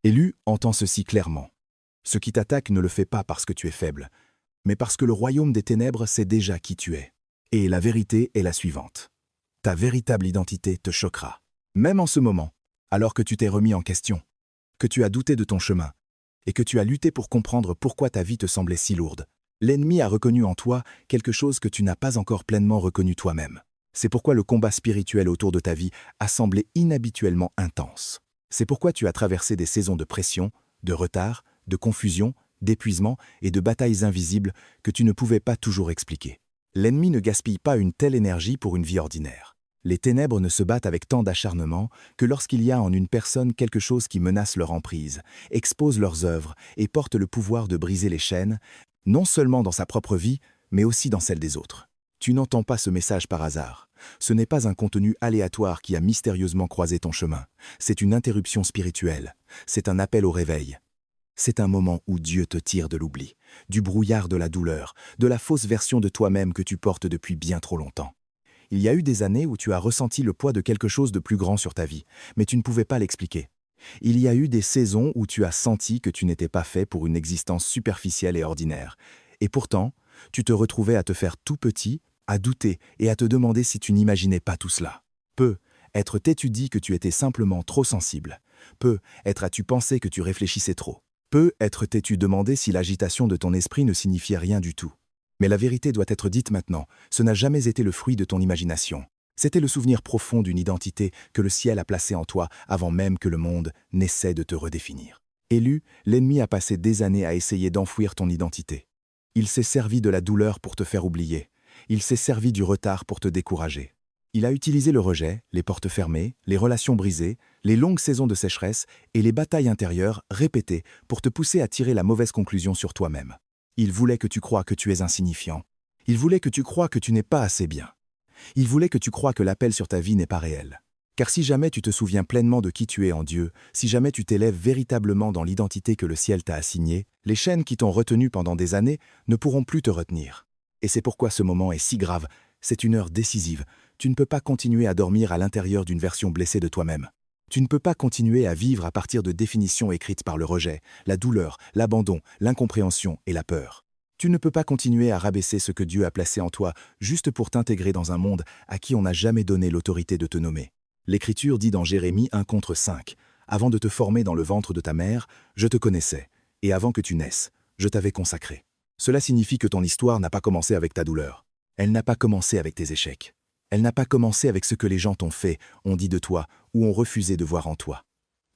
Élu entend ceci clairement. Ce qui t'attaque ne le fait pas parce que tu es faible, mais parce que le royaume des ténèbres sait déjà qui tu es. Et la vérité est la suivante. Ta véritable identité te choquera. Même en ce moment, alors que tu t'es remis en question, que tu as douté de ton chemin, et que tu as lutté pour comprendre pourquoi ta vie te semblait si lourde, l'ennemi a reconnu en toi quelque chose que tu n'as pas encore pleinement reconnu toi-même. C'est pourquoi le combat spirituel autour de ta vie a semblé inhabituellement intense. C'est pourquoi tu as traversé des saisons de pression, de retard, de confusion, d'épuisement et de batailles invisibles que tu ne pouvais pas toujours expliquer. L'ennemi ne gaspille pas une telle énergie pour une vie ordinaire. Les ténèbres ne se battent avec tant d'acharnement que lorsqu'il y a en une personne quelque chose qui menace leur emprise, expose leurs œuvres et porte le pouvoir de briser les chaînes, non seulement dans sa propre vie, mais aussi dans celle des autres. Tu n'entends pas ce message par hasard. Ce n'est pas un contenu aléatoire qui a mystérieusement croisé ton chemin. C'est une interruption spirituelle. C'est un appel au réveil. C'est un moment où Dieu te tire de l'oubli, du brouillard de la douleur, de la fausse version de toi-même que tu portes depuis bien trop longtemps. Il y a eu des années où tu as ressenti le poids de quelque chose de plus grand sur ta vie, mais tu ne pouvais pas l'expliquer. Il y a eu des saisons où tu as senti que tu n'étais pas fait pour une existence superficielle et ordinaire. Et pourtant, tu te retrouvais à te faire tout petit, à douter et à te demander si tu n'imaginais pas tout cela. Être t'es-tu dit que tu étais simplement trop sensible. Être as-tu pensé que tu réfléchissais trop. Être t'es-tu demandé si l'agitation de ton esprit ne signifiait rien du tout. Mais la vérité doit être dite maintenant, ce n'a jamais été le fruit de ton imagination. C'était le souvenir profond d'une identité que le ciel a placée en toi avant même que le monde n'essaie de te redéfinir. Élu, l'ennemi a passé des années à essayer d'enfouir ton identité. Il s'est servi de la douleur pour te faire oublier. Il s'est servi du retard pour te décourager. Il a utilisé le rejet, les portes fermées, les relations brisées, les longues saisons de sécheresse et les batailles intérieures répétées pour te pousser à tirer la mauvaise conclusion sur toi-même. Il voulait que tu croies que tu es insignifiant. Il voulait que tu croies que tu n'es pas assez bien. Il voulait que tu croies que l'appel sur ta vie n'est pas réel. Car si jamais tu te souviens pleinement de qui tu es en Dieu, si jamais tu t'élèves véritablement dans l'identité que le ciel t'a assignée, les chaînes qui t'ont retenu pendant des années ne pourront plus te retenir. Et c'est pourquoi ce moment est si grave, c'est une heure décisive. Tu ne peux pas continuer à dormir à l'intérieur d'une version blessée de toi-même. Tu ne peux pas continuer à vivre à partir de définitions écrites par le rejet, la douleur, l'abandon, l'incompréhension et la peur. Tu ne peux pas continuer à rabaisser ce que Dieu a placé en toi juste pour t'intégrer dans un monde à qui on n'a jamais donné l'autorité de te nommer. L'Écriture dit dans Jérémie 1:5, « Avant de te former dans le ventre de ta mère, je te connaissais, et avant que tu naisses, je t'avais consacré. » Cela signifie que ton histoire n'a pas commencé avec ta douleur. Elle n'a pas commencé avec tes échecs. Elle n'a pas commencé avec ce que les gens t'ont fait, ont dit de toi ou ont refusé de voir en toi.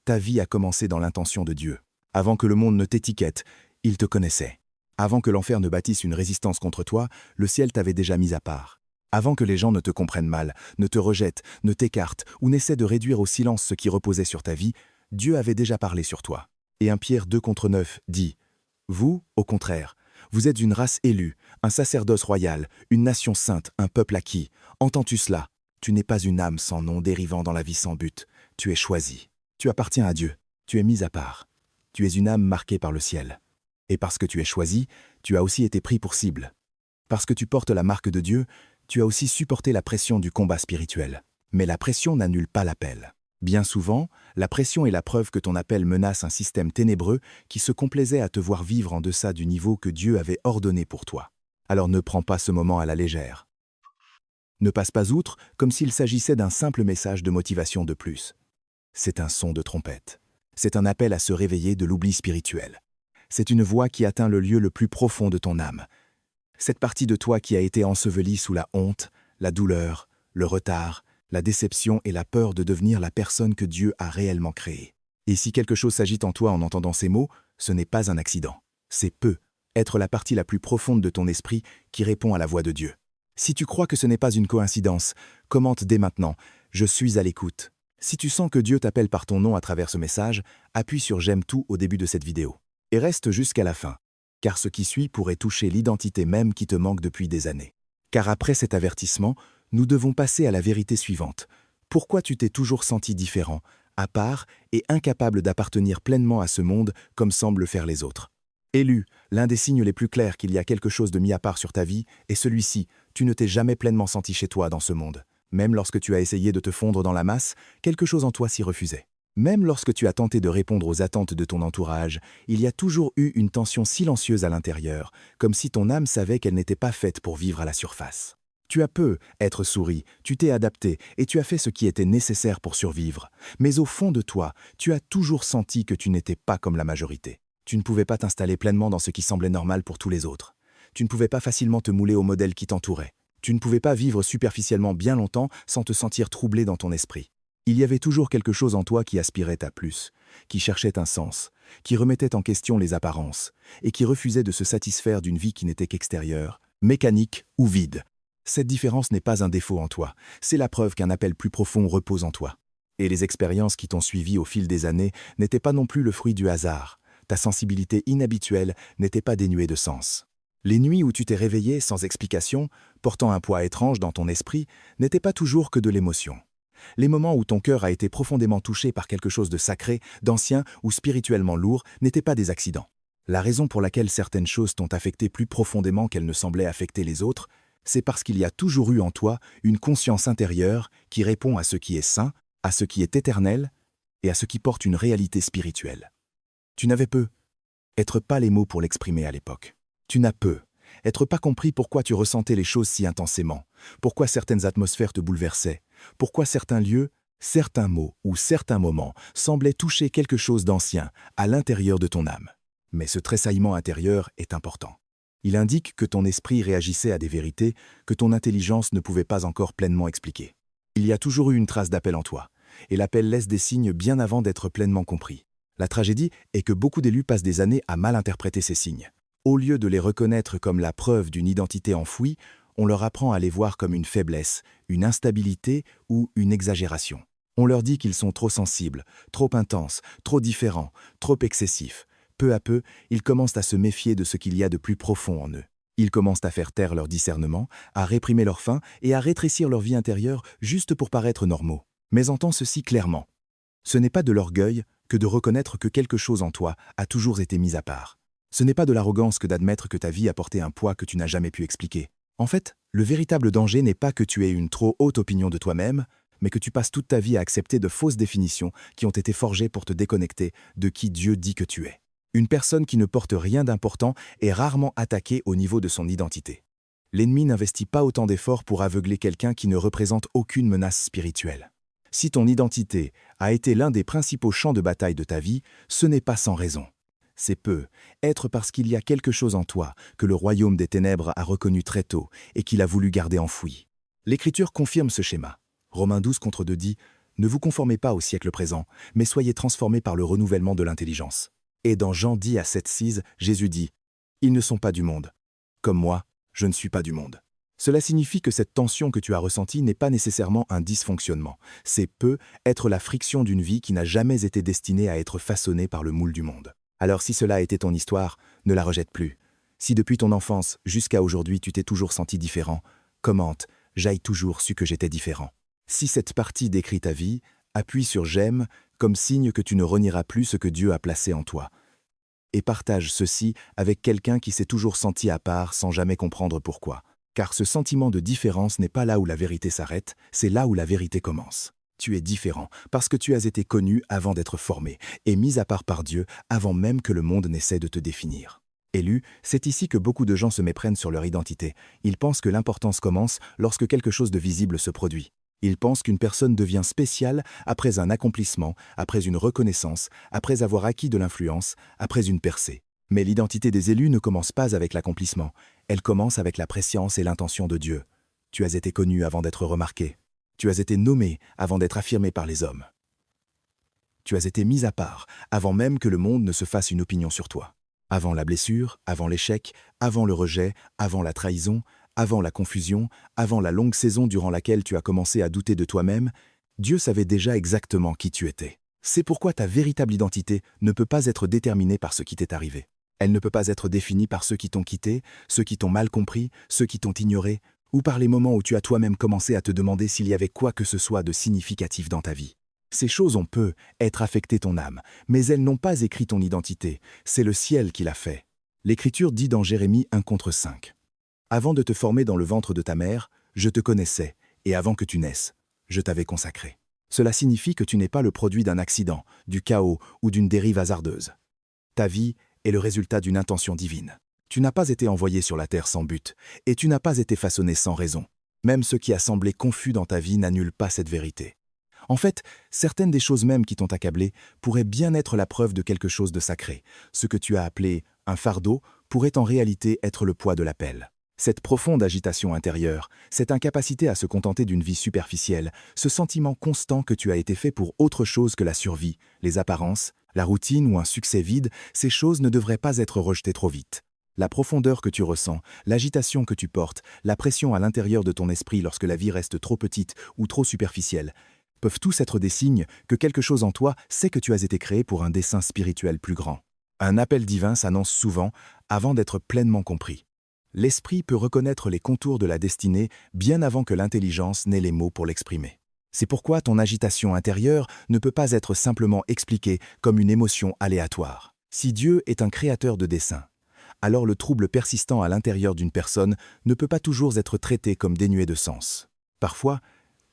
Ta vie a commencé dans l'intention de Dieu. Avant que le monde ne t'étiquette, il te connaissait. Avant que l'enfer ne bâtisse une résistance contre toi, le ciel t'avait déjà mis à part. Avant que les gens ne te comprennent mal, ne te rejettent, ne t'écartent ou n'essaient de réduire au silence ce qui reposait sur ta vie, Dieu avait déjà parlé sur toi. Et 1 Pierre 2:9 dit « Vous, au contraire, vous êtes une race élue, un sacerdoce royal, une nation sainte, un peuple acquis. Entends-tu cela? Tu n'es pas une âme sans nom dérivant dans la vie sans but. Tu es choisi. Tu appartiens à Dieu. Tu es mis à part. Tu es une âme marquée par le ciel. Et parce que tu es choisi, tu as aussi été pris pour cible. Parce que tu portes la marque de Dieu, tu as aussi supporté la pression du combat spirituel. Mais la pression n'annule pas l'appel. Bien souvent, la pression est la preuve que ton appel menace un système ténébreux qui se complaisait à te voir vivre en deçà du niveau que Dieu avait ordonné pour toi. Alors ne prends pas ce moment à la légère. Ne passe pas outre comme s'il s'agissait d'un simple message de motivation de plus. C'est un son de trompette. C'est un appel à se réveiller de l'oubli spirituel. C'est une voix qui atteint le lieu le plus profond de ton âme. Cette partie de toi qui a été ensevelie sous la honte, la douleur, le retard, la déception et la peur de devenir la personne que Dieu a réellement créée. Et si quelque chose s'agite en toi en entendant ces mots, ce n'est pas un accident. C'est être la partie la plus profonde de ton esprit qui répond à la voix de Dieu. Si tu crois que ce n'est pas une coïncidence, commente dès maintenant « Je suis à l'écoute ». Si tu sens que Dieu t'appelle par ton nom à travers ce message, appuie sur « J'aime tout » au début de cette vidéo. Et reste jusqu'à la fin, car ce qui suit pourrait toucher l'identité même qui te manque depuis des années. Car après cet avertissement, nous devons passer à la vérité suivante. Pourquoi tu t'es toujours senti différent, à part et incapable d'appartenir pleinement à ce monde comme semblent faire les autres? Élu, l'un des signes les plus clairs qu'il y a quelque chose de mis à part sur ta vie est celui-ci, tu ne t'es jamais pleinement senti chez toi dans ce monde. Même lorsque tu as essayé de te fondre dans la masse, quelque chose en toi s'y refusait. Même lorsque tu as tenté de répondre aux attentes de ton entourage, il y a toujours eu une tension silencieuse à l'intérieur, comme si ton âme savait qu'elle n'était pas faite pour vivre à la surface. Tu as peu être souri, tu t'es adapté et tu as fait ce qui était nécessaire pour survivre. Mais au fond de toi, tu as toujours senti que tu n'étais pas comme la majorité. Tu ne pouvais pas t'installer pleinement dans ce qui semblait normal pour tous les autres. Tu ne pouvais pas facilement te mouler au modèle qui t'entourait. Tu ne pouvais pas vivre superficiellement bien longtemps sans te sentir troublé dans ton esprit. Il y avait toujours quelque chose en toi qui aspirait à plus, qui cherchait un sens, qui remettait en question les apparences, et qui refusait de se satisfaire d'une vie qui n'était qu'extérieure, mécanique ou vide. Cette différence n'est pas un défaut en toi, c'est la preuve qu'un appel plus profond repose en toi. Et les expériences qui t'ont suivi au fil des années n'étaient pas non plus le fruit du hasard. Ta sensibilité inhabituelle n'était pas dénuée de sens. Les nuits où tu t'es réveillé sans explication, portant un poids étrange dans ton esprit, n'étaient pas toujours que de l'émotion. Les moments où ton cœur a été profondément touché par quelque chose de sacré, d'ancien ou spirituellement lourd n'étaient pas des accidents. La raison pour laquelle certaines choses t'ont affecté plus profondément qu'elles ne semblaient affecter les autres, c'est parce qu'il y a toujours eu en toi une conscience intérieure qui répond à ce qui est saint, à ce qui est éternel et à ce qui porte une réalité spirituelle. Tu n'avais être pas les mots pour l'exprimer à l'époque. Tu n'as être pas compris pourquoi tu ressentais les choses si intensément, pourquoi certaines atmosphères te bouleversaient, pourquoi certains lieux, certains mots ou certains moments semblaient toucher quelque chose d'ancien à l'intérieur de ton âme. Mais ce tressaillement intérieur est important. Il indique que ton esprit réagissait à des vérités que ton intelligence ne pouvait pas encore pleinement expliquer. Il y a toujours eu une trace d'appel en toi, et l'appel laisse des signes bien avant d'être pleinement compris. La tragédie est que beaucoup d'élus passent des années à mal interpréter ces signes. Au lieu de les reconnaître comme la preuve d'une identité enfouie, on leur apprend à les voir comme une faiblesse, une instabilité ou une exagération. On leur dit qu'ils sont trop sensibles, trop intenses, trop différents, trop excessifs. Peu à peu, ils commencent à se méfier de ce qu'il y a de plus profond en eux. Ils commencent à faire taire leur discernement, à réprimer leur faim et à rétrécir leur vie intérieure juste pour paraître normaux. Mais entends ceci clairement. Ce n'est pas de l'orgueil que de reconnaître que quelque chose en toi a toujours été mis à part. Ce n'est pas de l'arrogance que d'admettre que ta vie a porté un poids que tu n'as jamais pu expliquer. En fait, le véritable danger n'est pas que tu aies une trop haute opinion de toi-même, mais que tu passes toute ta vie à accepter de fausses définitions qui ont été forgées pour te déconnecter de qui Dieu dit que tu es. Une personne qui ne porte rien d'important est rarement attaquée au niveau de son identité. L'ennemi n'investit pas autant d'efforts pour aveugler quelqu'un qui ne représente aucune menace spirituelle. Si ton identité a été l'un des principaux champs de bataille de ta vie, ce n'est pas sans raison. C'est être parce qu'il y a quelque chose en toi que le royaume des ténèbres a reconnu très tôt et qu'il a voulu garder enfoui. L'Écriture confirme ce schéma. Romains 12:2 dit « Ne vous conformez pas au siècle présent, mais soyez transformés par le renouvellement de l'intelligence. » Et dans Jean 10:7-6, Jésus dit « Ils ne sont pas du monde. Comme moi, je ne suis pas du monde. » Cela signifie que cette tension que tu as ressentie n'est pas nécessairement un dysfonctionnement. C'est être la friction d'une vie qui n'a jamais été destinée à être façonnée par le moule du monde. Alors si cela a été ton histoire, ne la rejette plus. Si depuis ton enfance jusqu'à aujourd'hui tu t'es toujours senti différent, commente « J'ai toujours su que j'étais différent ». Si cette partie décrit ta vie, appuie sur « J'aime » comme signe que tu ne renieras plus ce que Dieu a placé en toi. Et partage ceci avec quelqu'un qui s'est toujours senti à part sans jamais comprendre pourquoi. Car ce sentiment de différence n'est pas là où la vérité s'arrête, c'est là où la vérité commence. Tu es différent parce que tu as été connu avant d'être formé et mis à part par Dieu avant même que le monde n'essaie de te définir. Élu, c'est ici que beaucoup de gens se méprennent sur leur identité. Ils pensent que l'importance commence lorsque quelque chose de visible se produit. Ils pensent qu'une personne devient spéciale après un accomplissement, après une reconnaissance, après avoir acquis de l'influence, après une percée. Mais l'identité des élus ne commence pas avec l'accomplissement. Elle commence avec la prescience et l'intention de Dieu. Tu as été connu avant d'être remarqué. Tu as été nommé avant d'être affirmé par les hommes. Tu as été mis à part avant même que le monde ne se fasse une opinion sur toi. Avant la blessure, avant l'échec, avant le rejet, avant la trahison, avant la confusion, avant la longue saison durant laquelle tu as commencé à douter de toi-même, Dieu savait déjà exactement qui tu étais. C'est pourquoi ta véritable identité ne peut pas être déterminée par ce qui t'est arrivé. Elle ne peut pas être définie par ceux qui t'ont quitté, ceux qui t'ont mal compris, ceux qui t'ont ignoré, ou par les moments où tu as toi-même commencé à te demander s'il y avait quoi que ce soit de significatif dans ta vie. Ces choses ont être affecté ton âme, mais elles n'ont pas écrit ton identité, c'est le ciel qui l'a fait. L'Écriture dit dans Jérémie 1:5. « Avant de te former dans le ventre de ta mère, je te connaissais, et avant que tu naisses, je t'avais consacré. » Cela signifie que tu n'es pas le produit d'un accident, du chaos ou d'une dérive hasardeuse. Ta vie est le résultat d'une intention divine. Tu n'as pas été envoyé sur la terre sans but, et tu n'as pas été façonné sans raison. Même ce qui a semblé confus dans ta vie n'annule pas cette vérité. En fait, certaines des choses même qui t'ont accablé pourraient bien être la preuve de quelque chose de sacré. Ce que tu as appelé un fardeau pourrait en réalité être le poids de l'appel. Cette profonde agitation intérieure, cette incapacité à se contenter d'une vie superficielle, ce sentiment constant que tu as été fait pour autre chose que la survie, les apparences, la routine ou un succès vide, ces choses ne devraient pas être rejetées trop vite. La profondeur que tu ressens, l'agitation que tu portes, la pression à l'intérieur de ton esprit lorsque la vie reste trop petite ou trop superficielle, peuvent tous être des signes que quelque chose en toi sait que tu as été créé pour un dessein spirituel plus grand. Un appel divin s'annonce souvent avant d'être pleinement compris. L'esprit peut reconnaître les contours de la destinée bien avant que l'intelligence n'ait les mots pour l'exprimer. C'est pourquoi ton agitation intérieure ne peut pas être simplement expliquée comme une émotion aléatoire. Si Dieu est un créateur de dessein, alors le trouble persistant à l'intérieur d'une personne ne peut pas toujours être traité comme dénué de sens. Parfois,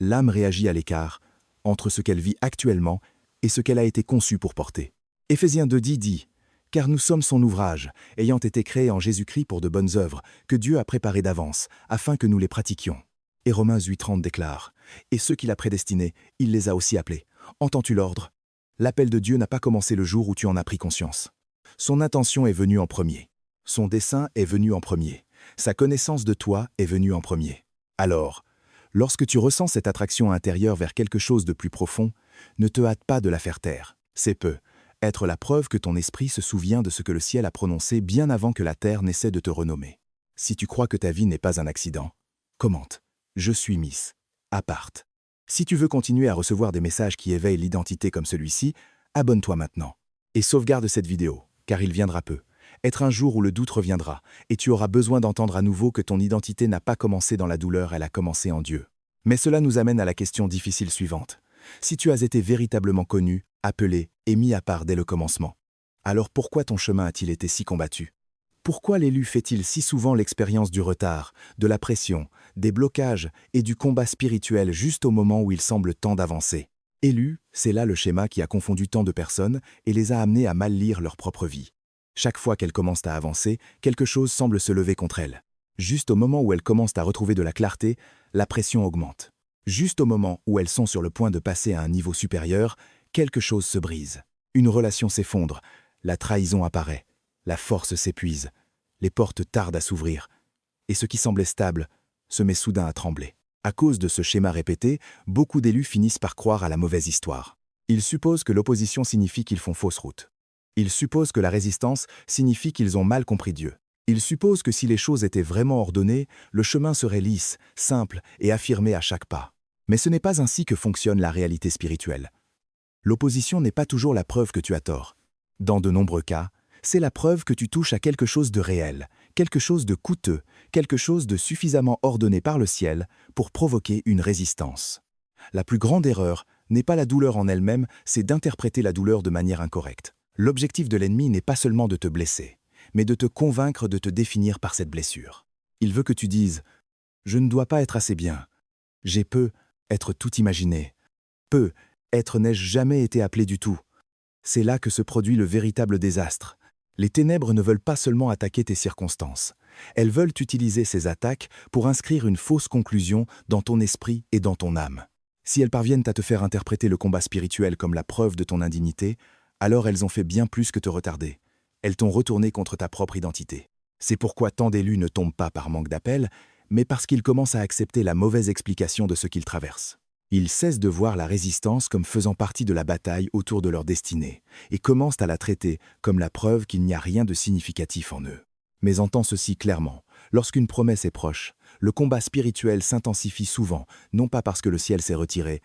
l'âme réagit à l'écart entre ce qu'elle vit actuellement et ce qu'elle a été conçue pour porter. Éphésiens 2:10 dit « Car nous sommes son ouvrage, ayant été créés en Jésus-Christ pour de bonnes œuvres, que Dieu a préparées d'avance, afin que nous les pratiquions. » Et Romains 8:30 déclare « Et ceux qu'il a prédestinés, il les a aussi appelés. » Entends-tu l'ordre? L'appel de Dieu n'a pas commencé le jour où tu en as pris conscience. Son intention est venue en premier. Son dessein est venu en premier. Sa connaissance de toi est venue en premier. Alors, lorsque tu ressens cette attraction intérieure vers quelque chose de plus profond, ne te hâte pas de la faire taire. C'est peu être la preuve que ton esprit se souvient de ce que le ciel a prononcé bien avant que la terre n'essaie de te renommer. Si tu crois que ta vie n'est pas un accident, commente « Je suis Miss » à part. Si tu veux continuer à recevoir des messages qui éveillent l'identité comme celui-ci, abonne-toi maintenant. Et sauvegarde cette vidéo, car il viendra peu. Être un jour où le doute reviendra, et tu auras besoin d'entendre à nouveau que ton identité n'a pas commencé dans la douleur, elle a commencé en Dieu. Mais cela nous amène à la question difficile suivante. Si tu as été véritablement connu, appelé et mis à part dès le commencement, alors pourquoi ton chemin a-t-il été si combattu? Pourquoi l'élu fait-il si souvent l'expérience du retard, de la pression, des blocages et du combat spirituel juste au moment où il semble temps d'avancer? Élu, c'est là le schéma qui a confondu tant de personnes et les a amenées à mal lire leur propre vie. Chaque fois qu'elles commencent à avancer, quelque chose semble se lever contre elles. Juste au moment où elles commencent à retrouver de la clarté, la pression augmente. Juste au moment où elles sont sur le point de passer à un niveau supérieur, quelque chose se brise. Une relation s'effondre, la trahison apparaît, la force s'épuise, les portes tardent à s'ouvrir, et ce qui semblait stable se met soudain à trembler. À cause de ce schéma répété, beaucoup d'élus finissent par croire à la mauvaise histoire. Ils supposent que l'opposition signifie qu'ils font fausse route. Ils supposent que la résistance signifie qu'ils ont mal compris Dieu. Ils supposent que si les choses étaient vraiment ordonnées, le chemin serait lisse, simple et affirmé à chaque pas. Mais ce n'est pas ainsi que fonctionne la réalité spirituelle. L'opposition n'est pas toujours la preuve que tu as tort. Dans de nombreux cas, c'est la preuve que tu touches à quelque chose de réel, quelque chose de coûteux, quelque chose de suffisamment ordonné par le ciel pour provoquer une résistance. La plus grande erreur n'est pas la douleur en elle-même, c'est d'interpréter la douleur de manière incorrecte. L'objectif de l'ennemi n'est pas seulement de te blesser, mais de te convaincre de te définir par cette blessure. Il veut que tu dises « Je ne dois pas être assez bien. J'ai peu, être tout imaginé. Peu, être n'ai-je jamais été appelé du tout. » C'est là que se produit le véritable désastre. Les ténèbres ne veulent pas seulement attaquer tes circonstances. Elles veulent utiliser ces attaques pour inscrire une fausse conclusion dans ton esprit et dans ton âme. Si elles parviennent à te faire interpréter le combat spirituel comme la preuve de ton indignité, alors elles ont fait bien plus que te retarder. Elles t'ont retourné contre ta propre identité. C'est pourquoi tant d'élus ne tombent pas par manque d'appel, mais parce qu'ils commencent à accepter la mauvaise explication de ce qu'ils traversent. Ils cessent de voir la résistance comme faisant partie de la bataille autour de leur destinée, et commencent à la traiter comme la preuve qu'il n'y a rien de significatif en eux. Mais entends ceci clairement, lorsqu'une promesse est proche, le combat spirituel s'intensifie souvent, non pas parce que le ciel s'est retiré,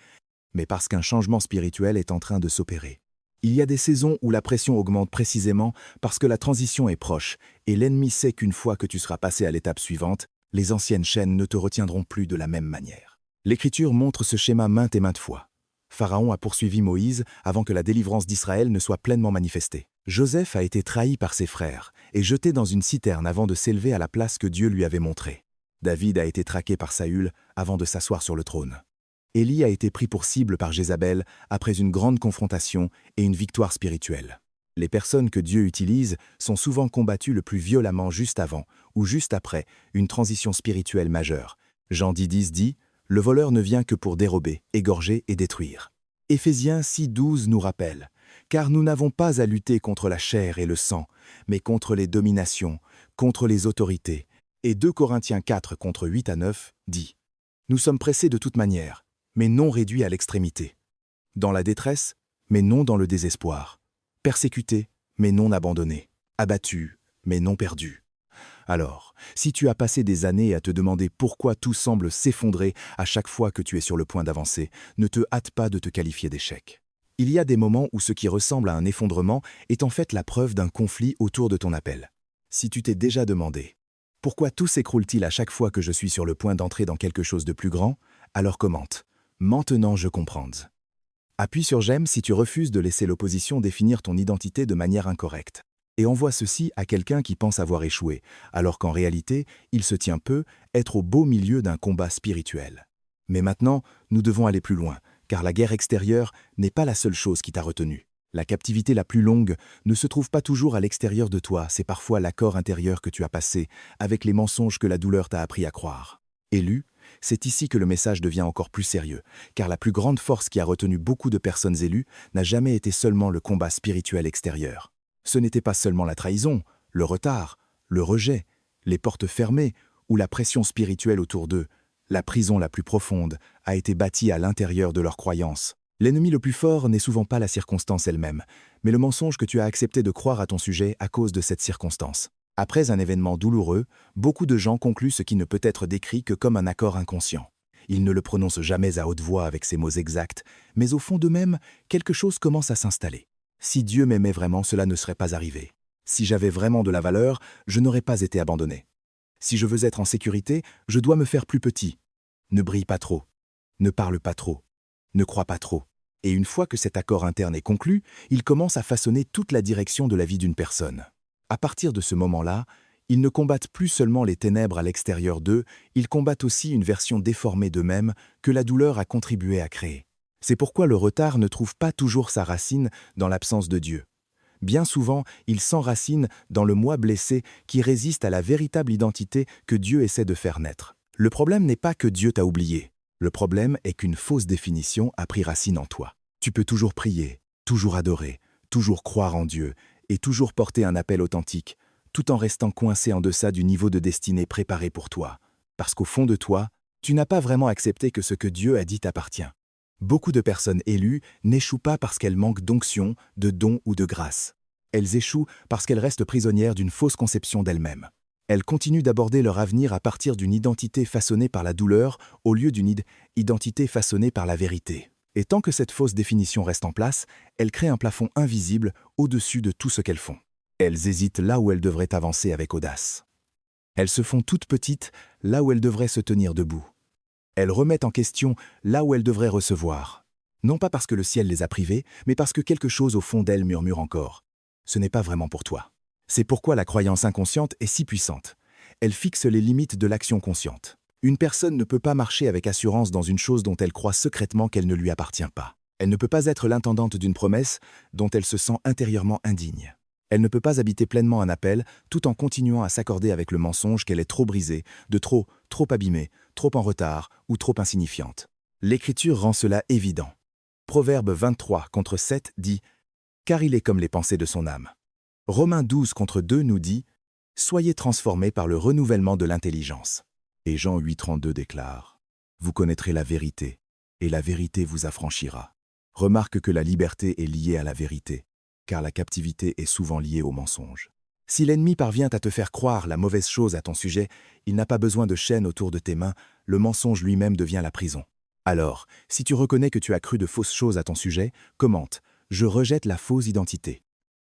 mais parce qu'un changement spirituel est en train de s'opérer. Il y a des saisons où la pression augmente précisément parce que la transition est proche et l'ennemi sait qu'une fois que tu seras passé à l'étape suivante, les anciennes chaînes ne te retiendront plus de la même manière. L'Écriture montre ce schéma maintes et maintes fois. Pharaon a poursuivi Moïse avant que la délivrance d'Israël ne soit pleinement manifestée. Joseph a été trahi par ses frères et jeté dans une citerne avant de s'élever à la place que Dieu lui avait montrée. David a été traqué par Saül avant de s'asseoir sur le trône. Élie a été pris pour cible par Jézabel après une grande confrontation et une victoire spirituelle. Les personnes que Dieu utilise sont souvent combattues le plus violemment juste avant ou juste après une transition spirituelle majeure. Jean 10,10 dit « Le voleur ne vient que pour dérober, égorger et détruire ». Éphésiens 6,12 nous rappelle « Car nous n'avons pas à lutter contre la chair et le sang, mais contre les dominations, contre les autorités. » Et 2 Corinthiens 4 contre 8 à 9 dit « Nous sommes pressés de toute manière, mais non réduits à l'extrémité. Dans la détresse, mais non dans le désespoir. Persécutés, mais non abandonnés. Abattus, mais non perdus. » Alors, si tu as passé des années à te demander pourquoi tout semble s'effondrer à chaque fois que tu es sur le point d'avancer, ne te hâte pas de te qualifier d'échec. Il y a des moments où ce qui ressemble à un effondrement est en fait la preuve d'un conflit autour de ton appel. Si tu t'es déjà demandé « Pourquoi tout s'écroule-t-il à chaque fois que je suis sur le point d'entrer dans quelque chose de plus grand ?» Alors commente « Maintenant je comprends ». Appuie sur j'aime si tu refuses de laisser l'opposition définir ton identité de manière incorrecte. Et envoie ceci à quelqu'un qui pense avoir échoué, alors qu'en réalité, il se tient peu, être au beau milieu d'un combat spirituel. Mais maintenant, nous devons aller plus loin, car la guerre extérieure n'est pas la seule chose qui t'a retenu. La captivité la plus longue ne se trouve pas toujours à l'extérieur de toi, c'est parfois l'accord intérieur que tu as passé, avec les mensonges que la douleur t'a appris à croire. Élu, c'est ici que le message devient encore plus sérieux, car la plus grande force qui a retenu beaucoup de personnes élues n'a jamais été seulement le combat spirituel extérieur. Ce n'était pas seulement la trahison, le retard, le rejet, les portes fermées ou la pression spirituelle autour d'eux. La prison la plus profonde a été bâtie à l'intérieur de leurs croyances. L'ennemi le plus fort n'est souvent pas la circonstance elle-même, mais le mensonge que tu as accepté de croire à ton sujet à cause de cette circonstance. Après un événement douloureux, beaucoup de gens concluent ce qui ne peut être décrit que comme un accord inconscient. Ils ne le prononcent jamais à haute voix avec ces mots exacts, mais au fond d'eux-mêmes, quelque chose commence à s'installer. Si Dieu m'aimait vraiment, cela ne serait pas arrivé. Si j'avais vraiment de la valeur, je n'aurais pas été abandonné. Si je veux être en sécurité, je dois me faire plus petit. Ne brille pas trop. Ne parle pas trop. Ne crois pas trop. Et une fois que cet accord interne est conclu, il commence à façonner toute la direction de la vie d'une personne. À partir de ce moment-là, ils ne combattent plus seulement les ténèbres à l'extérieur d'eux, ils combattent aussi une version déformée d'eux-mêmes que la douleur a contribué à créer. C'est pourquoi le retard ne trouve pas toujours sa racine dans l'absence de Dieu. Bien souvent, il s'enracine dans le moi blessé qui résiste à la véritable identité que Dieu essaie de faire naître. Le problème n'est pas que Dieu t'a oublié. Le problème est qu'une fausse définition a pris racine en toi. Tu peux toujours prier, toujours adorer, toujours croire en Dieu et toujours porter un appel authentique, tout en restant coincé en deçà du niveau de destinée préparé pour toi. Parce qu'au fond de toi, tu n'as pas vraiment accepté que ce que Dieu a dit t'appartient. Beaucoup de personnes élues n'échouent pas parce qu'elles manquent d'onction, de don ou de grâce. Elles échouent parce qu'elles restent prisonnières d'une fausse conception d'elles-mêmes. Elles continuent d'aborder leur avenir à partir d'une identité façonnée par la douleur au lieu d'une identité façonnée par la vérité. Et tant que cette fausse définition reste en place, elles créent un plafond invisible au-dessus de tout ce qu'elles font. Elles hésitent là où elles devraient avancer avec audace. Elles se font toutes petites là où elles devraient se tenir debout. Elles remettent en question là où elles devraient recevoir. Non pas parce que le ciel les a privées, mais parce que quelque chose au fond d'elles murmure encore. Ce n'est pas vraiment pour toi. C'est pourquoi la croyance inconsciente est si puissante. Elle fixe les limites de l'action consciente. Une personne ne peut pas marcher avec assurance dans une chose dont elle croit secrètement qu'elle ne lui appartient pas. Elle ne peut pas être l'intendante d'une promesse dont elle se sent intérieurement indigne. Elle ne peut pas habiter pleinement un appel tout en continuant à s'accorder avec le mensonge qu'elle est trop brisée, de trop abîmée, trop en retard ou trop insignifiante. L'Écriture rend cela évident. Proverbe 23 contre 7 dit « Car il est comme les pensées de son âme ». Romains 12 contre 2 nous dit « Soyez transformés par le renouvellement de l'intelligence ». Et Jean 8,32 déclare « Vous connaîtrez la vérité, et la vérité vous affranchira ». Remarque que la liberté est liée à la vérité, car la captivité est souvent liée au mensonge. Si l'ennemi parvient à te faire croire la mauvaise chose à ton sujet, il n'a pas besoin de chaînes autour de tes mains, le mensonge lui-même devient la prison. Alors, si tu reconnais que tu as cru de fausses choses à ton sujet, commente « Je rejette la fausse identité ».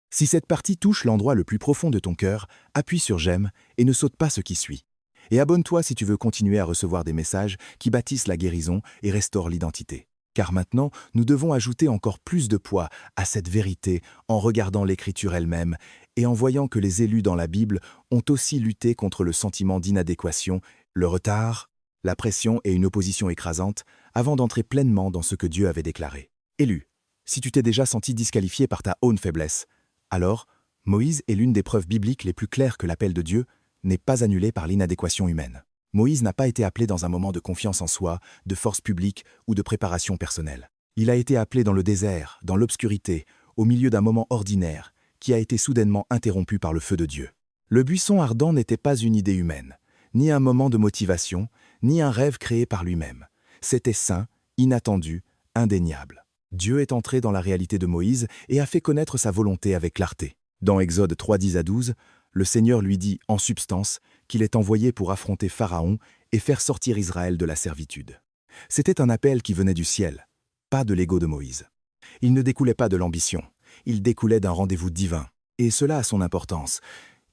Si cette partie touche l'endroit le plus profond de ton cœur, appuie sur « J'aime » et ne saute pas ce qui suit. Et abonne-toi si tu veux continuer à recevoir des messages qui bâtissent la guérison et restaurent l'identité. Car maintenant, nous devons ajouter encore plus de poids à cette vérité en regardant l'Écriture elle-même et en voyant que les élus dans la Bible ont aussi lutté contre le sentiment d'inadéquation, le retard, la pression et une opposition écrasante avant d'entrer pleinement dans ce que Dieu avait déclaré. Élu, si tu t'es déjà senti disqualifié par ta own faiblesse, alors Moïse est l'une des preuves bibliques les plus claires que l'appel de Dieu n'est pas annulé par l'inadéquation humaine. Moïse n'a pas été appelé dans un moment de confiance en soi, de force publique ou de préparation personnelle. Il a été appelé dans le désert, dans l'obscurité, au milieu d'un moment ordinaire, qui a été soudainement interrompu par le feu de Dieu. Le buisson ardent n'était pas une idée humaine, ni un moment de motivation, ni un rêve créé par lui-même. C'était saint, inattendu, indéniable. Dieu est entré dans la réalité de Moïse et a fait connaître sa volonté avec clarté. Dans Exode 3, 10 à 12, le Seigneur lui dit, en substance, qu'il est envoyé pour affronter Pharaon et faire sortir Israël de la servitude. C'était un appel qui venait du ciel, pas de l'ego de Moïse. Il ne découlait pas de l'ambition, il découlait d'un rendez-vous divin. Et cela a son importance,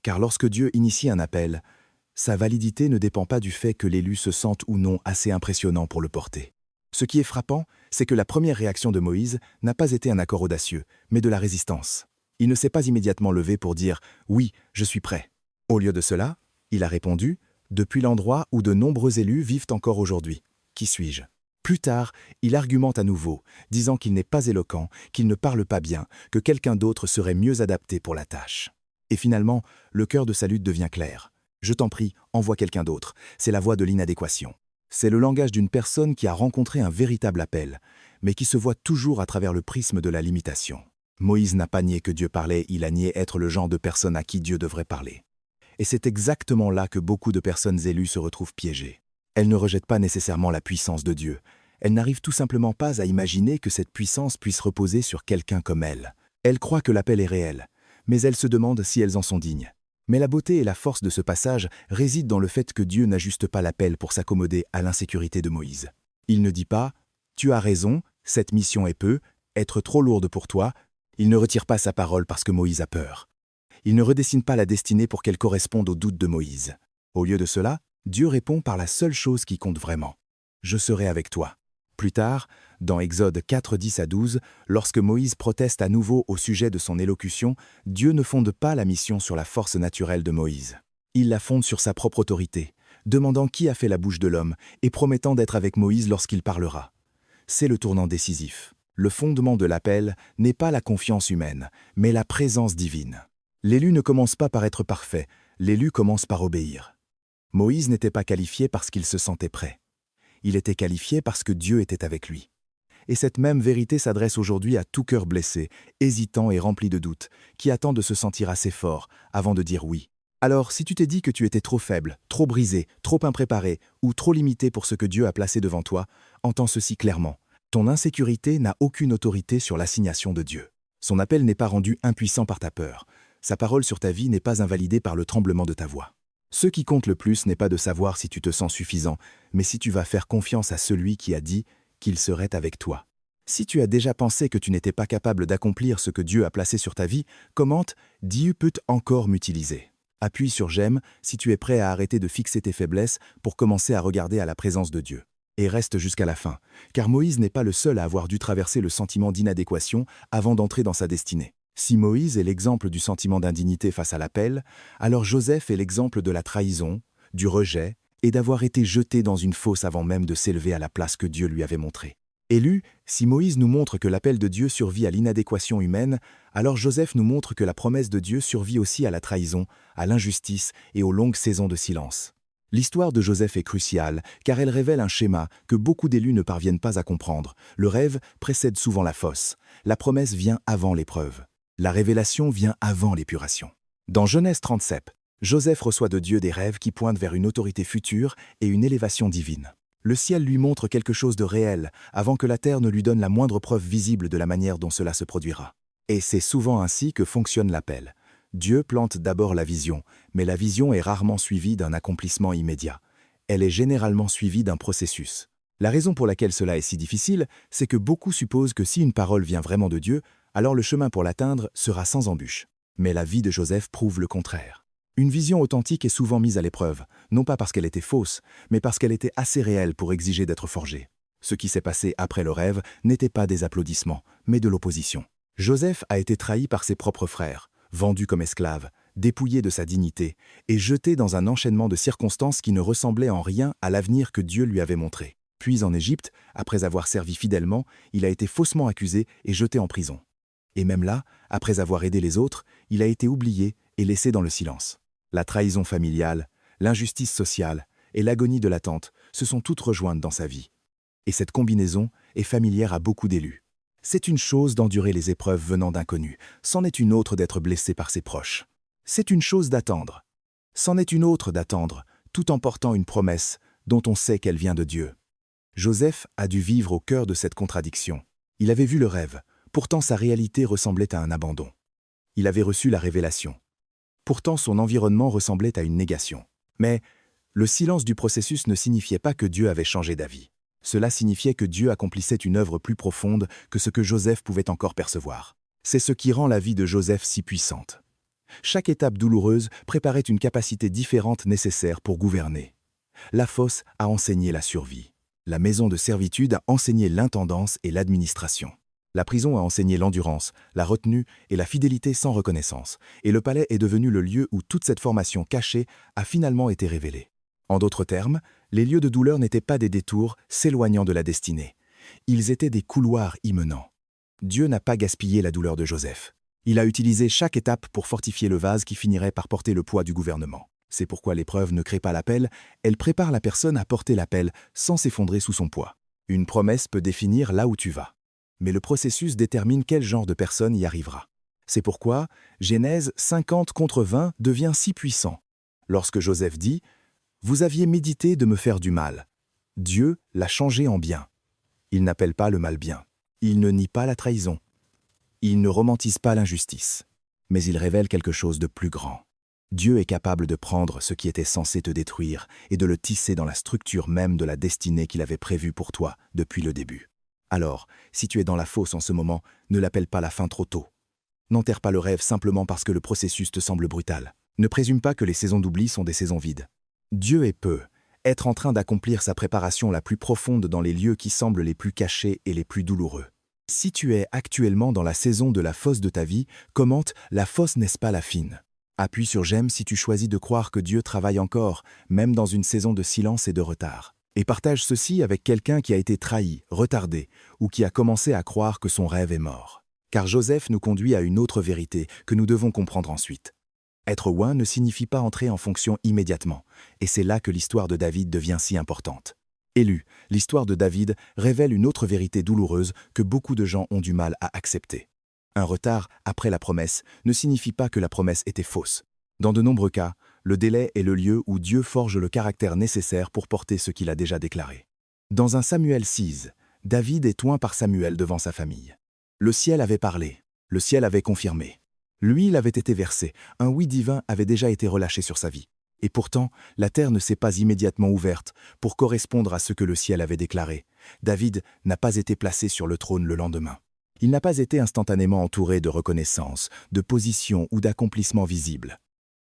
car lorsque Dieu initie un appel, sa validité ne dépend pas du fait que l'élu se sente ou non assez impressionnant pour le porter. Ce qui est frappant, c'est que la première réaction de Moïse n'a pas été un accord audacieux, mais de la résistance. Il ne s'est pas immédiatement levé pour dire « Oui, je suis prêt ». Au lieu de cela, il a répondu « Depuis l'endroit où de nombreux élus vivent encore aujourd'hui, qui suis-je » Plus tard, il argumente à nouveau, disant qu'il n'est pas éloquent, qu'il ne parle pas bien, que quelqu'un d'autre serait mieux adapté pour la tâche. Et finalement, le cœur de sa lutte devient clair. « Je t'en prie, envoie quelqu'un d'autre », c'est la voix de l'inadéquation. C'est le langage d'une personne qui a rencontré un véritable appel, mais qui se voit toujours à travers le prisme de la limitation. Moïse n'a pas nié que Dieu parlait, il a nié être le genre de personne à qui Dieu devrait parler. Et c'est exactement là que beaucoup de personnes élues se retrouvent piégées. Elles ne rejettent pas nécessairement la puissance de Dieu. Elles n'arrivent tout simplement pas à imaginer que cette puissance puisse reposer sur quelqu'un comme elles. Elles croient que l'appel est réel, mais elles se demandent si elles en sont dignes. Mais la beauté et la force de ce passage résident dans le fait que Dieu n'ajuste pas l'appel pour s'accommoder à l'insécurité de Moïse. Il ne dit pas « Tu as raison, cette mission est peu, être trop lourde pour toi ». Il ne retire pas sa parole parce que Moïse a peur. Il ne redessine pas la destinée pour qu'elle corresponde aux doutes de Moïse. Au lieu de cela, Dieu répond par la seule chose qui compte vraiment. « Je serai avec toi ». Plus tard, dans Exode 4, 10 à 12, lorsque Moïse proteste à nouveau au sujet de son élocution, Dieu ne fonde pas la mission sur la force naturelle de Moïse. Il la fonde sur sa propre autorité, demandant qui a fait la bouche de l'homme et promettant d'être avec Moïse lorsqu'il parlera. C'est le tournant décisif. Le fondement de l'appel n'est pas la confiance humaine, mais la présence divine. L'élu ne commence pas par être parfait, l'élu commence par obéir. Moïse n'était pas qualifié parce qu'il se sentait prêt. Il était qualifié parce que Dieu était avec lui. Et cette même vérité s'adresse aujourd'hui à tout cœur blessé, hésitant et rempli de doutes, qui attend de se sentir assez fort avant de dire oui. Alors, si tu t'es dit que tu étais trop faible, trop brisé, trop impréparé ou trop limité pour ce que Dieu a placé devant toi, entends ceci clairement. Ton insécurité n'a aucune autorité sur l'assignation de Dieu. Son appel n'est pas rendu impuissant par ta peur. Sa parole sur ta vie n'est pas invalidée par le tremblement de ta voix. Ce qui compte le plus n'est pas de savoir si tu te sens suffisant, mais si tu vas faire confiance à celui qui a dit qu'il serait avec toi. Si tu as déjà pensé que tu n'étais pas capable d'accomplir ce que Dieu a placé sur ta vie, commente « Dieu peut encore m'utiliser ». Appuie sur « J'aime » si tu es prêt à arrêter de fixer tes faiblesses pour commencer à regarder à la présence de Dieu. Et reste jusqu'à la fin, car Moïse n'est pas le seul à avoir dû traverser le sentiment d'inadéquation avant d'entrer dans sa destinée. Si Moïse est l'exemple du sentiment d'indignité face à l'appel, alors Joseph est l'exemple de la trahison, du rejet et d'avoir été jeté dans une fosse avant même de s'élever à la place que Dieu lui avait montrée. Élu, si Moïse nous montre que l'appel de Dieu survit à l'inadéquation humaine, alors Joseph nous montre que la promesse de Dieu survit aussi à la trahison, à l'injustice et aux longues saisons de silence. L'histoire de Joseph est cruciale, car elle révèle un schéma que beaucoup d'élus ne parviennent pas à comprendre. Le rêve précède souvent la fosse. La promesse vient avant l'épreuve. La révélation vient avant l'épuration. Dans Genèse 37, Joseph reçoit de Dieu des rêves qui pointent vers une autorité future et une élévation divine. Le ciel lui montre quelque chose de réel, avant que la terre ne lui donne la moindre preuve visible de la manière dont cela se produira. Et c'est souvent ainsi que fonctionne l'appel. Dieu plante d'abord la vision, mais la vision est rarement suivie d'un accomplissement immédiat. Elle est généralement suivie d'un processus. La raison pour laquelle cela est si difficile, c'est que beaucoup supposent que si une parole vient vraiment de Dieu, alors le chemin pour l'atteindre sera sans embûche. Mais la vie de Joseph prouve le contraire. Une vision authentique est souvent mise à l'épreuve, non pas parce qu'elle était fausse, mais parce qu'elle était assez réelle pour exiger d'être forgée. Ce qui s'est passé après le rêve n'était pas des applaudissements, mais de l'opposition. Joseph a été trahi par ses propres frères, vendu comme esclave, dépouillé de sa dignité et jeté dans un enchaînement de circonstances qui ne ressemblaient en rien à l'avenir que Dieu lui avait montré. Puis en Égypte, après avoir servi fidèlement, il a été faussement accusé et jeté en prison. Et même là, après avoir aidé les autres, il a été oublié et laissé dans le silence. La trahison familiale, l'injustice sociale et l'agonie de l'attente se sont toutes rejointes dans sa vie. Et cette combinaison est familière à beaucoup d'élus. C'est une chose d'endurer les épreuves venant d'inconnus, c'en est une autre d'être blessé par ses proches. C'est une chose d'attendre. C'en est une autre d'attendre, tout en portant une promesse dont on sait qu'elle vient de Dieu. Joseph a dû vivre au cœur de cette contradiction. Il avait vu le rêve, pourtant sa réalité ressemblait à un abandon. Il avait reçu la révélation. Pourtant son environnement ressemblait à une négation. Mais le silence du processus ne signifiait pas que Dieu avait changé d'avis. Cela signifiait que Dieu accomplissait une œuvre plus profonde que ce que Joseph pouvait encore percevoir. C'est ce qui rend la vie de Joseph si puissante. Chaque étape douloureuse préparait une capacité différente nécessaire pour gouverner. La fosse a enseigné la survie. La maison de servitude a enseigné l'intendance et l'administration. La prison a enseigné l'endurance, la retenue et la fidélité sans reconnaissance. Et le palais est devenu le lieu où toute cette formation cachée a finalement été révélée. En d'autres termes, les lieux de douleur n'étaient pas des détours s'éloignant de la destinée. Ils étaient des couloirs y menant. Dieu n'a pas gaspillé la douleur de Joseph. Il a utilisé chaque étape pour fortifier le vase qui finirait par porter le poids du gouvernement. C'est pourquoi l'épreuve ne crée pas l'appel, elle prépare la personne à porter l'appel sans s'effondrer sous son poids. Une promesse peut définir là où tu vas. Mais le processus détermine quel genre de personne y arrivera. C'est pourquoi Genèse 50 contre 20 devient si puissant. Lorsque Joseph dit « Vous aviez médité de me faire du mal », Dieu l'a changé en bien. Il n'appelle pas le mal bien. Il ne nie pas la trahison. Il ne romantise pas l'injustice. Mais il révèle quelque chose de plus grand. Dieu est capable de prendre ce qui était censé te détruire et de le tisser dans la structure même de la destinée qu'il avait prévue pour toi depuis le début. Alors, si tu es dans la fosse en ce moment, ne l'appelle pas la fin trop tôt. N'enterre pas le rêve simplement parce que le processus te semble brutal. Ne présume pas que les saisons d'oubli sont des saisons vides. Dieu peut être en train d'accomplir sa préparation la plus profonde dans les lieux qui semblent les plus cachés et les plus douloureux. Si tu es actuellement dans la saison de la fosse de ta vie, commente « La fosse n'est-ce pas la fine ?» Appuie sur j'aime si tu choisis de croire que Dieu travaille encore, même dans une saison de silence et de retard. Et partage ceci avec quelqu'un qui a été trahi, retardé, ou qui a commencé à croire que son rêve est mort. Car Joseph nous conduit à une autre vérité que nous devons comprendre ensuite. Être oint ne signifie pas entrer en fonction immédiatement, et c'est là que l'histoire de David devient si importante. Élu, l'histoire de David révèle une autre vérité douloureuse que beaucoup de gens ont du mal à accepter. Un retard après la promesse ne signifie pas que la promesse était fausse. Dans de nombreux cas, le délai est le lieu où Dieu forge le caractère nécessaire pour porter ce qu'il a déjà déclaré. Dans 1 Samuel 6, David est oint par Samuel devant sa famille. Le ciel avait parlé, le ciel avait confirmé. L'huile avait été versée, un oui divin avait déjà été relâché sur sa vie. Et pourtant, la terre ne s'est pas immédiatement ouverte pour correspondre à ce que le ciel avait déclaré. David n'a pas été placé sur le trône le lendemain. Il n'a pas été instantanément entouré de reconnaissance, de position ou d'accomplissement visible.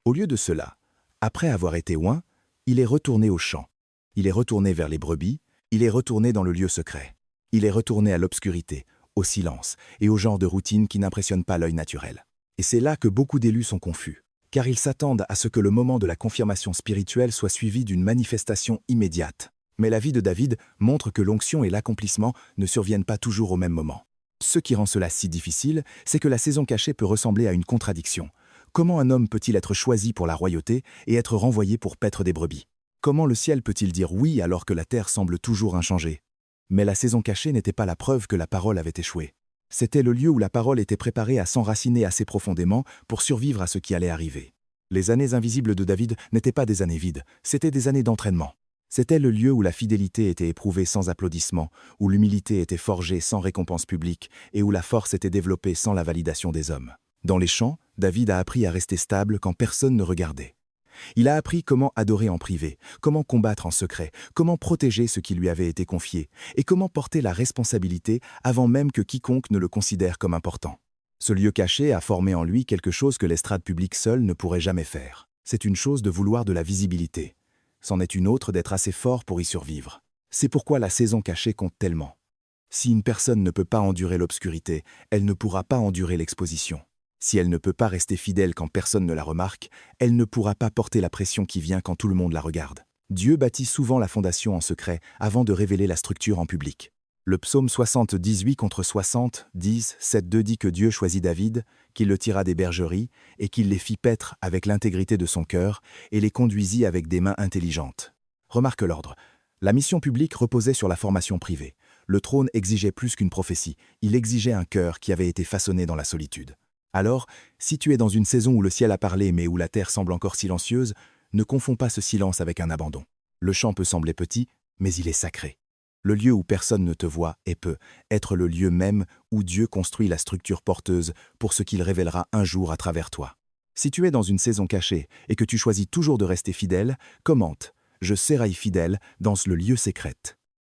Au lieu de cela, après avoir été oint, il est retourné au champ. Il est retourné vers les brebis, il est retourné dans le lieu secret. Il est retourné à l'obscurité, au silence et au genre de routine qui n'impressionne pas l'œil naturel. Et c'est là que beaucoup d'élus sont confus, car ils s'attendent à ce que le moment de la confirmation spirituelle soit suivi d'une manifestation immédiate. Mais la vie de David montre que l'onction et l'accomplissement ne surviennent pas toujours au même moment. Ce qui rend cela si difficile, c'est que la saison cachée peut ressembler à une contradiction. Comment un homme peut-il être choisi pour la royauté et être renvoyé pour paître des brebis? Comment le ciel peut-il dire oui alors que la terre semble toujours inchangée? Mais la saison cachée n'était pas la preuve que la parole avait échoué. C'était le lieu où la parole était préparée à s'enraciner assez profondément pour survivre à ce qui allait arriver. Les années invisibles de David n'étaient pas des années vides, c'étaient des années d'entraînement. C'était le lieu où la fidélité était éprouvée sans applaudissements, où l'humilité était forgée sans récompense publique et où la force était développée sans la validation des hommes. Dans les champs, David a appris à rester stable quand personne ne regardait. Il a appris comment adorer en privé, comment combattre en secret, comment protéger ce qui lui avait été confié et comment porter la responsabilité avant même que quiconque ne le considère comme important. Ce lieu caché a formé en lui quelque chose que l'estrade publique seule ne pourrait jamais faire. C'est une chose de vouloir de la visibilité. C'en est une autre d'être assez fort pour y survivre. C'est pourquoi la saison cachée compte tellement. Si une personne ne peut pas endurer l'obscurité, elle ne pourra pas endurer l'exposition. Si elle ne peut pas rester fidèle quand personne ne la remarque, elle ne pourra pas porter la pression qui vient quand tout le monde la regarde. Dieu bâtit souvent la fondation en secret avant de révéler la structure en public. Le psaume 78 contre 60, 10, 7-2 dit que Dieu choisit David, qu'il le tira des bergeries, et qu'il les fit paître avec l'intégrité de son cœur, et les conduisit avec des mains intelligentes. Remarque l'ordre. La mission publique reposait sur la formation privée. Le trône exigeait plus qu'une prophétie, il exigeait un cœur qui avait été façonné dans la solitude. Alors, si tu es dans une saison où le ciel a parlé mais où la terre semble encore silencieuse, ne confonds pas ce silence avec un abandon. Le champ peut sembler petit, mais il est sacré. Le lieu où personne ne te voit et peut être le lieu même où Dieu construit la structure porteuse pour ce qu'il révélera un jour à travers toi. Si tu es dans une saison cachée et que tu choisis toujours de rester fidèle, commente « Je serai fidèle » dans le lieu secret.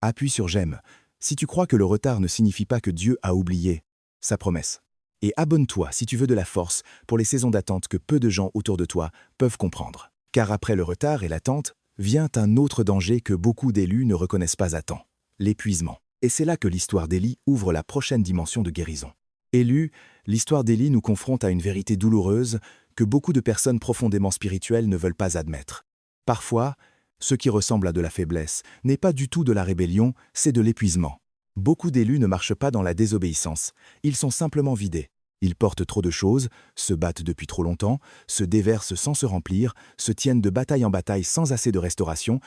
Appuie sur « J'aime » si tu crois que le retard ne signifie pas que Dieu a oublié sa promesse. Et abonne-toi si tu veux de la force pour les saisons d'attente que peu de gens autour de toi peuvent comprendre. Car après le retard et l'attente, vient un autre danger que beaucoup d'élus ne reconnaissent pas à temps. L'épuisement. Et c'est là que l'histoire d'Élie ouvre la prochaine dimension de guérison. Élu, l'histoire d'Élie nous confronte à une vérité douloureuse que beaucoup de personnes profondément spirituelles ne veulent pas admettre. Parfois, ce qui ressemble à de la faiblesse n'est pas du tout de la rébellion, c'est de l'épuisement. Beaucoup d'élus ne marchent pas dans la désobéissance, ils sont simplement vidés. Ils portent trop de choses, se battent depuis trop longtemps, se déversent sans se remplir, se tiennent de bataille en bataille sans assez de restauration,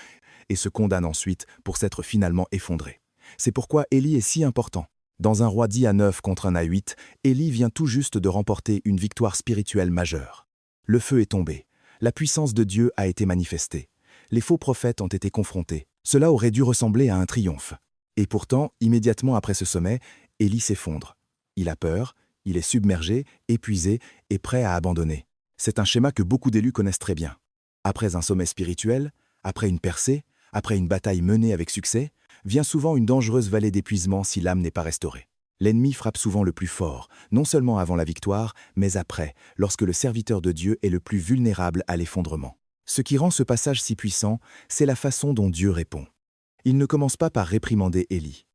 et se condamnent ensuite pour s'être finalement effondrés. C'est pourquoi Élie est si important. Dans un roi dit à 9 contre un à 8, Élie vient tout juste de remporter une victoire spirituelle majeure. Le feu est tombé. La puissance de Dieu a été manifestée. Les faux prophètes ont été confrontés. Cela aurait dû ressembler à un triomphe. Et pourtant, immédiatement après ce sommet, Élie s'effondre. Il a peur, il est submergé, épuisé et prêt à abandonner. C'est un schéma que beaucoup d'élus connaissent très bien. Après un sommet spirituel, après une percée, après une bataille menée avec succès, vient souvent une dangereuse vallée d'épuisement si l'âme n'est pas restaurée. L'ennemi frappe souvent le plus fort, non seulement avant la victoire, mais après, lorsque le serviteur de Dieu est le plus vulnérable à l'effondrement. Ce qui rend ce passage si puissant, c'est la façon dont Dieu répond. Il ne commence pas par réprimander Élie.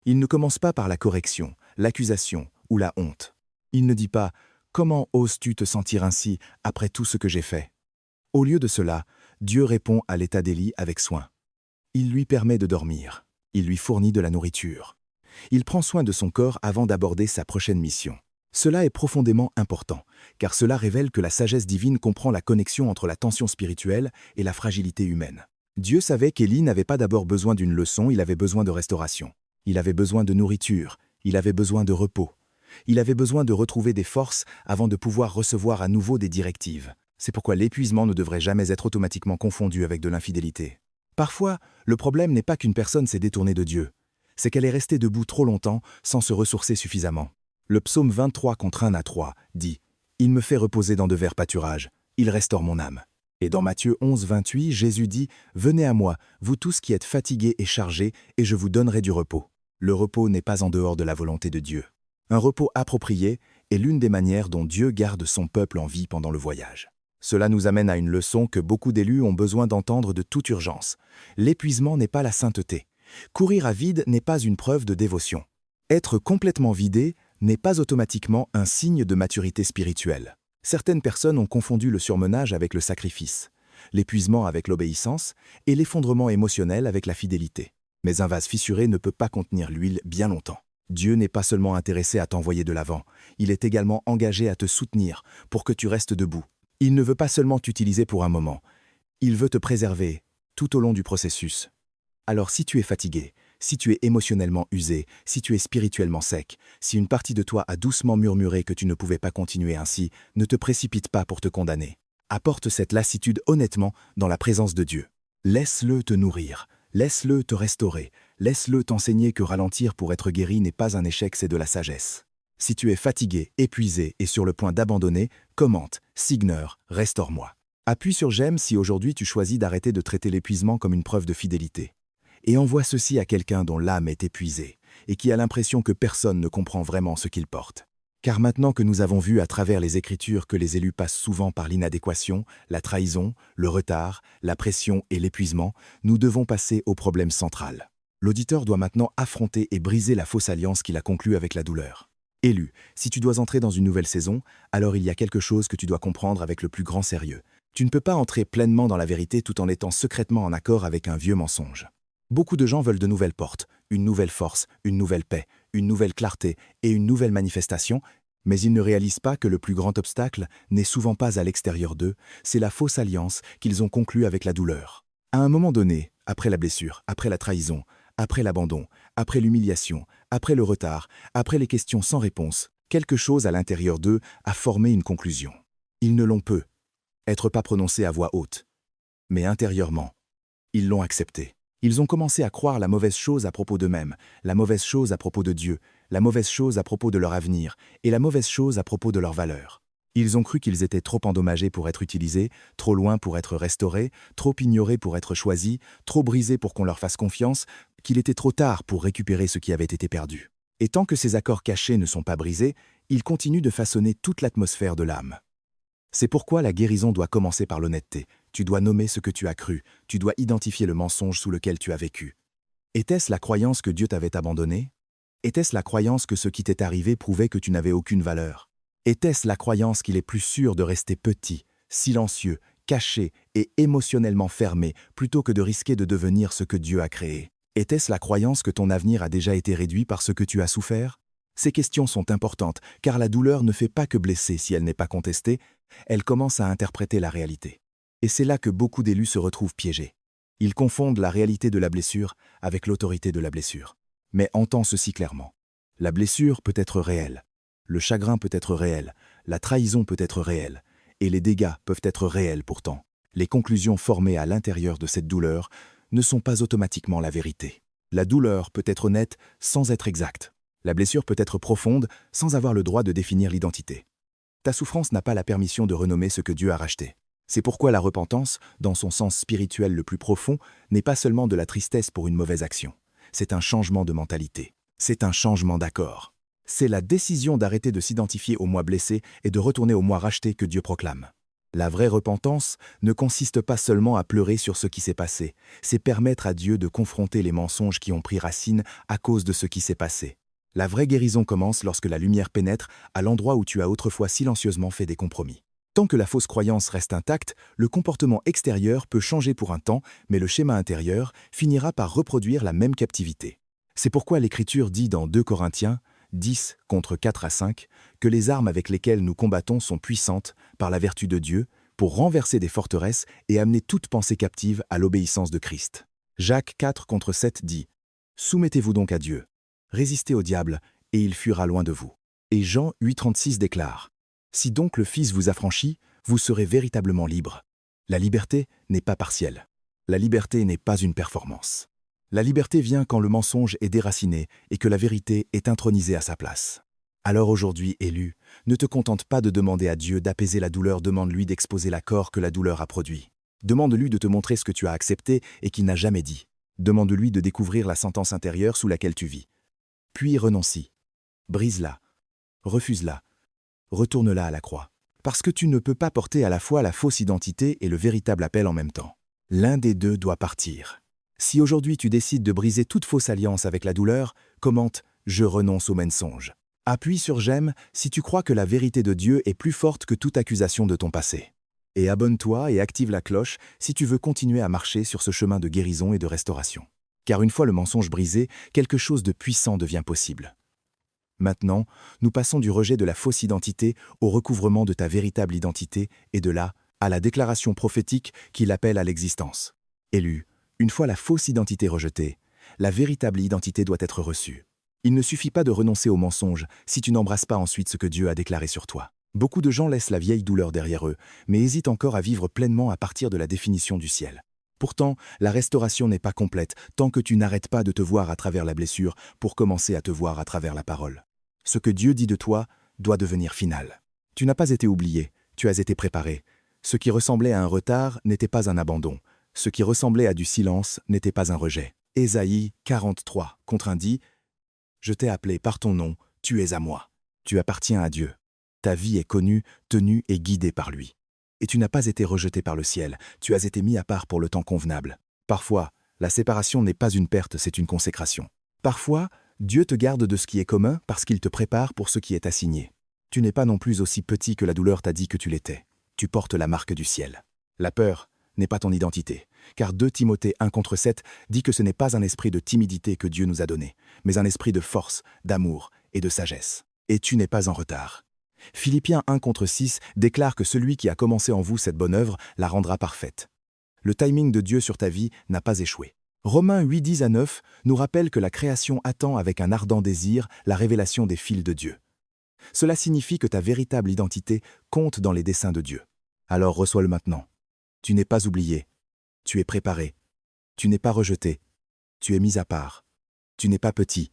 Il ne commence pas par la correction, l'accusation ou la honte. Il ne dit pas « Comment oses-tu te sentir ainsi après tout ce que j'ai fait ?» Au lieu de cela, Dieu répond à l'état d'Élie avec soin. Il lui permet de dormir. Il lui fournit de la nourriture. Il prend soin de son corps avant d'aborder sa prochaine mission. Cela est profondément important, car cela révèle que la sagesse divine comprend la connexion entre la tension spirituelle et la fragilité humaine. Dieu savait qu'Élie n'avait pas d'abord besoin d'une leçon, il avait besoin de restauration. Il avait besoin de nourriture, il avait besoin de repos. Il avait besoin de retrouver des forces avant de pouvoir recevoir à nouveau des directives. C'est pourquoi l'épuisement ne devrait jamais être automatiquement confondu avec de l'infidélité. Parfois, le problème n'est pas qu'une personne s'est détournée de Dieu, c'est qu'elle est restée debout trop longtemps sans se ressourcer suffisamment. Le psaume 23 contre 1 à 3 dit « Il me fait reposer dans de verts pâturages, il restaure mon âme ». Et dans Matthieu 11, 28, Jésus dit « Venez à moi, vous tous qui êtes fatigués et chargés, et je vous donnerai du repos ». Le repos n'est pas en dehors de la volonté de Dieu. Un repos approprié est l'une des manières dont Dieu garde son peuple en vie pendant le voyage. Cela nous amène à une leçon que beaucoup d'élus ont besoin d'entendre de toute urgence. L'épuisement n'est pas la sainteté. Courir à vide n'est pas une preuve de dévotion. Être complètement vidé n'est pas automatiquement un signe de maturité spirituelle. Certaines personnes ont confondu le surmenage avec le sacrifice, l'épuisement avec l'obéissance et l'effondrement émotionnel avec la fidélité. Mais un vase fissuré ne peut pas contenir l'huile bien longtemps. Dieu n'est pas seulement intéressé à t'envoyer de l'avant, il est également engagé à te soutenir pour que tu restes debout. Il ne veut pas seulement t'utiliser pour un moment, il veut te préserver tout au long du processus. Alors si tu es fatigué, si tu es émotionnellement usé, si tu es spirituellement sec, si une partie de toi a doucement murmuré que tu ne pouvais pas continuer ainsi, ne te précipite pas pour te condamner. Apporte cette lassitude honnêtement dans la présence de Dieu. Laisse-le te nourrir, laisse-le te restaurer, laisse-le t'enseigner que ralentir pour être guéri n'est pas un échec, c'est de la sagesse. Si tu es fatigué, épuisé et sur le point d'abandonner, commente, signeur, restaure-moi. Appuie sur j'aime si aujourd'hui tu choisis d'arrêter de traiter l'épuisement comme une preuve de fidélité. Et envoie ceci à quelqu'un dont l'âme est épuisée et qui a l'impression que personne ne comprend vraiment ce qu'il porte. Car maintenant que nous avons vu à travers les Écritures que les élus passent souvent par l'inadéquation, la trahison, le retard, la pression et l'épuisement, nous devons passer au problème central. L'auditeur doit maintenant affronter et briser la fausse alliance qu'il a conclue avec la douleur. Élu, si tu dois entrer dans une nouvelle saison, alors il y a quelque chose que tu dois comprendre avec le plus grand sérieux. Tu ne peux pas entrer pleinement dans la vérité tout en étant secrètement en accord avec un vieux mensonge. Beaucoup de gens veulent de nouvelles portes, une nouvelle force, une nouvelle paix, une nouvelle clarté et une nouvelle manifestation, mais ils ne réalisent pas que le plus grand obstacle n'est souvent pas à l'extérieur d'eux, c'est la fausse alliance qu'ils ont conclue avec la douleur. À un moment donné, après la blessure, après la trahison, après l'abandon, après l'humiliation, après le retard, après les questions sans réponse, quelque chose à l'intérieur d'eux a formé une conclusion. Ils ne l'ont peu, être pas prononcé à voix haute, mais intérieurement, ils l'ont accepté. Ils ont commencé à croire la mauvaise chose à propos d'eux-mêmes, la mauvaise chose à propos de Dieu, la mauvaise chose à propos de leur avenir et la mauvaise chose à propos de leurs valeurs. Ils ont cru qu'ils étaient trop endommagés pour être utilisés, trop loin pour être restaurés, trop ignorés pour être choisis, trop brisés pour qu'on leur fasse confiance, qu'il était trop tard pour récupérer ce qui avait été perdu. Et tant que ces accords cachés ne sont pas brisés, ils continuent de façonner toute l'atmosphère de l'âme. C'est pourquoi la guérison doit commencer par l'honnêteté. Tu dois nommer ce que tu as cru, tu dois identifier le mensonge sous lequel tu as vécu. Était-ce la croyance que Dieu t'avait abandonné? Était-ce la croyance que ce qui t'est arrivé prouvait que tu n'avais aucune valeur? Était-ce la croyance qu'il est plus sûr de rester petit, silencieux, caché et émotionnellement fermé plutôt que de risquer de devenir ce que Dieu a créé? Était-ce la croyance que ton avenir a déjà été réduit par ce que tu as souffert? Ces questions sont importantes, car la douleur ne fait pas que blesser si elle n'est pas contestée, elle commence à interpréter la réalité. Et c'est là que beaucoup d'élus se retrouvent piégés. Ils confondent la réalité de la blessure avec l'autorité de la blessure. Mais entends ceci clairement. La blessure peut être réelle, le chagrin peut être réel, la trahison peut être réelle, et les dégâts peuvent être réels pourtant. Les conclusions formées à l'intérieur de cette douleur ne sont pas automatiquement la vérité. La douleur peut être honnête sans être exacte. La blessure peut être profonde sans avoir le droit de définir l'identité. Ta souffrance n'a pas la permission de renommer ce que Dieu a racheté. C'est pourquoi la repentance, dans son sens spirituel le plus profond, n'est pas seulement de la tristesse pour une mauvaise action. C'est un changement de mentalité. C'est un changement d'accord. C'est la décision d'arrêter de s'identifier au moi blessé et de retourner au moi racheté que Dieu proclame. La vraie repentance ne consiste pas seulement à pleurer sur ce qui s'est passé, c'est permettre à Dieu de confronter les mensonges qui ont pris racine à cause de ce qui s'est passé. La vraie guérison commence lorsque la lumière pénètre à l'endroit où tu as autrefois silencieusement fait des compromis. Tant que la fausse croyance reste intacte, le comportement extérieur peut changer pour un temps, mais le schéma intérieur finira par reproduire la même captivité. C'est pourquoi l'Écriture dit dans 2 Corinthiens 10 contre 4 à 5 que les armes avec lesquelles nous combattons sont puissantes par la vertu de Dieu pour renverser des forteresses et amener toute pensée captive à l'obéissance de Christ. Jacques 4 contre 7 dit « Soumettez-vous donc à Dieu, résistez au diable et il fuira loin de vous. » Et Jean 8,36 déclare « Si donc le Fils vous affranchit, vous serez véritablement libre. » La liberté n'est pas partielle. La liberté n'est pas une performance. La liberté vient quand le mensonge est déraciné et que la vérité est intronisée à sa place. Alors aujourd'hui, élu, ne te contente pas de demander à Dieu d'apaiser la douleur, demande-lui d'exposer l'accord que la douleur a produit. Demande-lui de te montrer ce que tu as accepté et qu'il n'a jamais dit. Demande-lui de découvrir la sentence intérieure sous laquelle tu vis. Puis renonce-y. Brise-la. Refuse-la. Retourne-la à la croix. Parce que tu ne peux pas porter à la fois la fausse identité et le véritable appel en même temps. L'un des deux doit partir. Si aujourd'hui tu décides de briser toute fausse alliance avec la douleur, commente « Je renonce au mensonge ». Appuie sur « J'aime » si tu crois que la vérité de Dieu est plus forte que toute accusation de ton passé. Et abonne-toi et active la cloche si tu veux continuer à marcher sur ce chemin de guérison et de restauration. Car une fois le mensonge brisé, quelque chose de puissant devient possible. Maintenant, nous passons du rejet de la fausse identité au recouvrement de ta véritable identité et de là à la déclaration prophétique qui l'appelle à l'existence. Élu, une fois la fausse identité rejetée, la véritable identité doit être reçue. Il ne suffit pas de renoncer au mensonge si tu n'embrasses pas ensuite ce que Dieu a déclaré sur toi. Beaucoup de gens laissent la vieille douleur derrière eux, mais hésitent encore à vivre pleinement à partir de la définition du ciel. Pourtant, la restauration n'est pas complète tant que tu n'arrêtes pas de te voir à travers la blessure pour commencer à te voir à travers la parole. Ce que Dieu dit de toi doit devenir final. Tu n'as pas été oublié, tu as été préparé. Ce qui ressemblait à un retard n'était pas un abandon. Ce qui ressemblait à du silence n'était pas un rejet. Ésaïe 43 contre 1 dit « Je t'ai appelé par ton nom, tu es à moi. Tu appartiens à Dieu. Ta vie est connue, tenue et guidée par lui. Et tu n'as pas été rejeté par le ciel, tu as été mis à part pour le temps convenable. Parfois, la séparation n'est pas une perte, c'est une consécration. Parfois, Dieu te garde de ce qui est commun parce qu'il te prépare pour ce qui est assigné. Tu n'es pas non plus aussi petit que la douleur t'a dit que tu l'étais. Tu portes la marque du ciel. La peur n'est pas ton identité, car 2 Timothée 1:7 dit que ce n'est pas un esprit de timidité que Dieu nous a donné, mais un esprit de force, d'amour et de sagesse. Et tu n'es pas en retard. Philippiens 1:6 déclare que celui qui a commencé en vous cette bonne œuvre la rendra parfaite. Le timing de Dieu sur ta vie n'a pas échoué. Romains 8:10-9 nous rappelle que la création attend avec un ardent désir la révélation des fils de Dieu. Cela signifie que ta véritable identité compte dans les desseins de Dieu. Alors reçois-le maintenant. Tu n'es pas oublié. Tu es préparé. Tu n'es pas rejeté. Tu es mis à part. Tu n'es pas petit.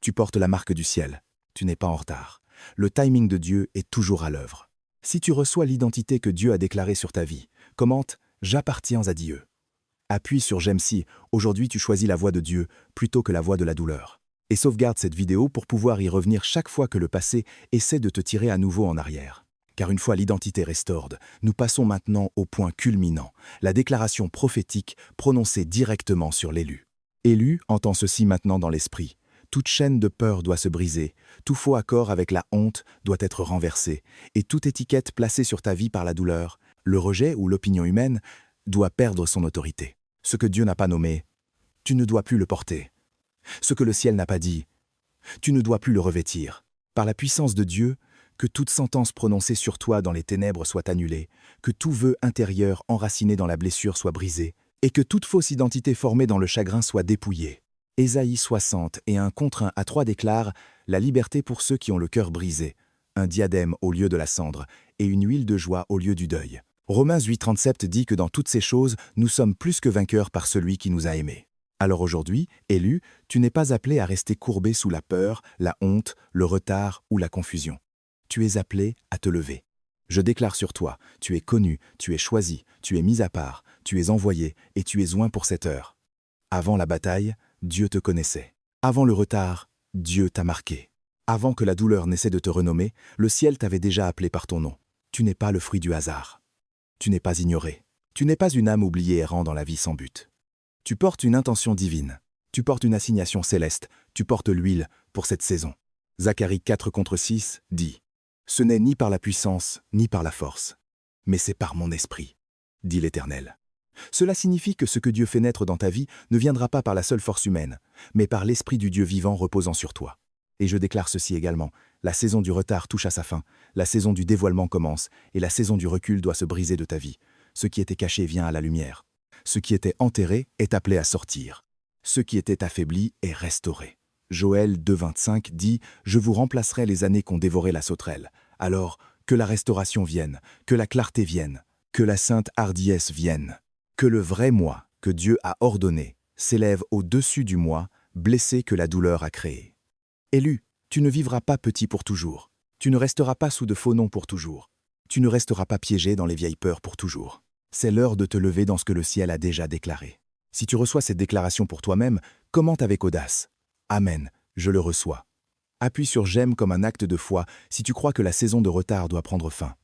Tu portes la marque du ciel. Tu n'es pas en retard. Le timing de Dieu est toujours à l'œuvre. Si tu reçois l'identité que Dieu a déclarée sur ta vie, commente « J'appartiens à Dieu ». Appuie sur « J'aime si » aujourd'hui tu choisis la voie de Dieu plutôt que la voie de la douleur. Et sauvegarde cette vidéo pour pouvoir y revenir chaque fois que le passé essaie de te tirer à nouveau en arrière. Car une fois l'identité restaurée, nous passons maintenant au point culminant, la déclaration prophétique prononcée directement sur l'élu. Élu entend ceci maintenant dans l'esprit. Toute chaîne de peur doit se briser, tout faux accord avec la honte doit être renversé, et toute étiquette placée sur ta vie par la douleur, le rejet ou l'opinion humaine, doit perdre son autorité. Ce que Dieu n'a pas nommé, tu ne dois plus le porter. Ce que le ciel n'a pas dit, tu ne dois plus le revêtir. Par la puissance de Dieu, que toute sentence prononcée sur toi dans les ténèbres soit annulée, que tout vœu intérieur enraciné dans la blessure soit brisé, et que toute fausse identité formée dans le chagrin soit dépouillée. Ésaïe 60 et 1:1-3 déclare « La liberté pour ceux qui ont le cœur brisé, un diadème au lieu de la cendre, et une huile de joie au lieu du deuil. » Romains 8:37 dit que dans toutes ces choses, nous sommes plus que vainqueurs par celui qui nous a aimés. Alors aujourd'hui, élu, tu n'es pas appelé à rester courbé sous la peur, la honte, le retard ou la confusion. Tu es appelé à te lever. Je déclare sur toi, tu es connu, tu es choisi, tu es mis à part, tu es envoyé et tu es oint pour cette heure. Avant la bataille, Dieu te connaissait. Avant le retard, Dieu t'a marqué. Avant que la douleur n'essaie de te renommer, le ciel t'avait déjà appelé par ton nom. Tu n'es pas le fruit du hasard. Tu n'es pas ignoré. Tu n'es pas une âme oubliée errant dans la vie sans but. Tu portes une intention divine. Tu portes une assignation céleste. Tu portes l'huile pour cette saison. Zacharie 4:6 dit « Ce n'est ni par la puissance, ni par la force, mais c'est par mon esprit, dit l'Éternel. » Cela signifie que ce que Dieu fait naître dans ta vie ne viendra pas par la seule force humaine, mais par l'Esprit du Dieu vivant reposant sur toi. Et je déclare ceci également, la saison du retard touche à sa fin, la saison du dévoilement commence, et la saison du recul doit se briser de ta vie. Ce qui était caché vient à la lumière. Ce qui était enterré est appelé à sortir. Ce qui était affaibli est restauré. Joël 2:25 dit « Je vous remplacerai les années qu'ont dévoré la sauterelle. Alors, que la restauration vienne, que la clarté vienne, que la sainte hardiesse vienne. Que le vrai moi, que Dieu a ordonné, s'élève au-dessus du moi, blessé que la douleur a créé. » Élu, tu ne vivras pas petit pour toujours. Tu ne resteras pas sous de faux noms pour toujours. Tu ne resteras pas piégé dans les vieilles peurs pour toujours. C'est l'heure de te lever dans ce que le ciel a déjà déclaré. Si tu reçois cette déclaration pour toi-même, commente avec audace. Amen, je le reçois. Appuie sur « J'aime » comme un acte de foi si tu crois que la saison de retard doit prendre fin.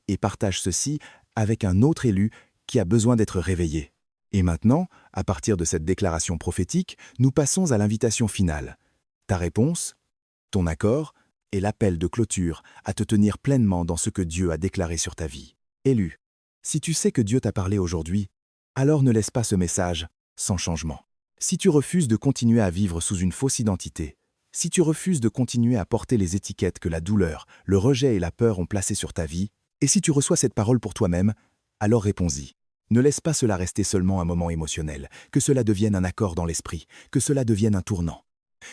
Et partage ceci avec un autre élu qui a besoin d'être réveillé. Et maintenant, à partir de cette déclaration prophétique, nous passons à l'invitation finale. Ta réponse, ton accord et l'appel de clôture à te tenir pleinement dans ce que Dieu a déclaré sur ta vie. Élu, si tu sais que Dieu t'a parlé aujourd'hui, alors ne laisse pas ce message sans changement. Si tu refuses de continuer à vivre sous une fausse identité, si tu refuses de continuer à porter les étiquettes que la douleur, le rejet et la peur ont placées sur ta vie, et si tu reçois cette parole pour toi-même, alors réponds-y. Ne laisse pas cela rester seulement un moment émotionnel, que cela devienne un accord dans l'esprit, que cela devienne un tournant.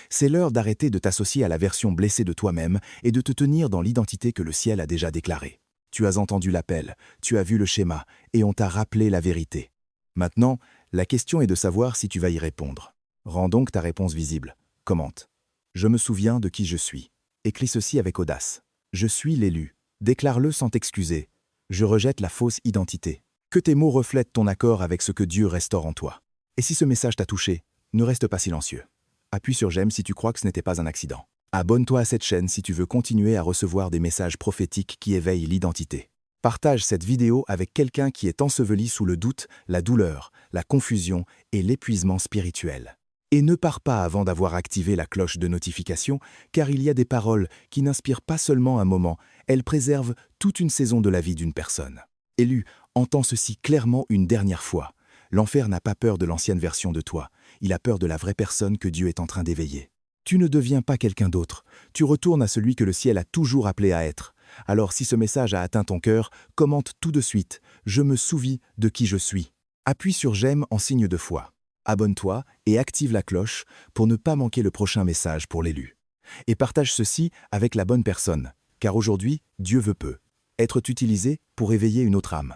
C'est l'heure d'arrêter de t'associer à la version blessée de toi-même et de te tenir dans l'identité que le ciel a déjà déclarée. Tu as entendu l'appel, tu as vu le schéma, et on t'a rappelé la vérité. Maintenant, la question est de savoir si tu vas y répondre. Rends donc ta réponse visible. Commente. Je me souviens de qui je suis. Écris ceci avec audace. Je suis l'élu. Déclare-le sans t'excuser. Je rejette la fausse identité. Que tes mots reflètent ton accord avec ce que Dieu restaure en toi. Et si ce message t'a touché, ne reste pas silencieux. Appuie sur « J'aime » si tu crois que ce n'était pas un accident. Abonne-toi à cette chaîne si tu veux continuer à recevoir des messages prophétiques qui éveillent l'identité. Partage cette vidéo avec quelqu'un qui est enseveli sous le doute, la douleur, la confusion et l'épuisement spirituel. Et ne pars pas avant d'avoir activé la cloche de notification, car il y a des paroles qui n'inspirent pas seulement un moment, elles préservent toute une saison de la vie d'une personne. Élu, entends ceci clairement une dernière fois. L'enfer n'a pas peur de l'ancienne version de toi, il a peur de la vraie personne que Dieu est en train d'éveiller. Tu ne deviens pas quelqu'un d'autre, tu retournes à celui que le ciel a toujours appelé à être. Alors si ce message a atteint ton cœur, commente tout de suite « Je me souvis de qui je suis ». Appuie sur « J'aime » en signe de foi. Abonne-toi et active la cloche pour ne pas manquer le prochain message pour l'élu. Et partage ceci avec la bonne personne, car aujourd'hui, Dieu veut peu être utilisé pour éveiller une autre âme.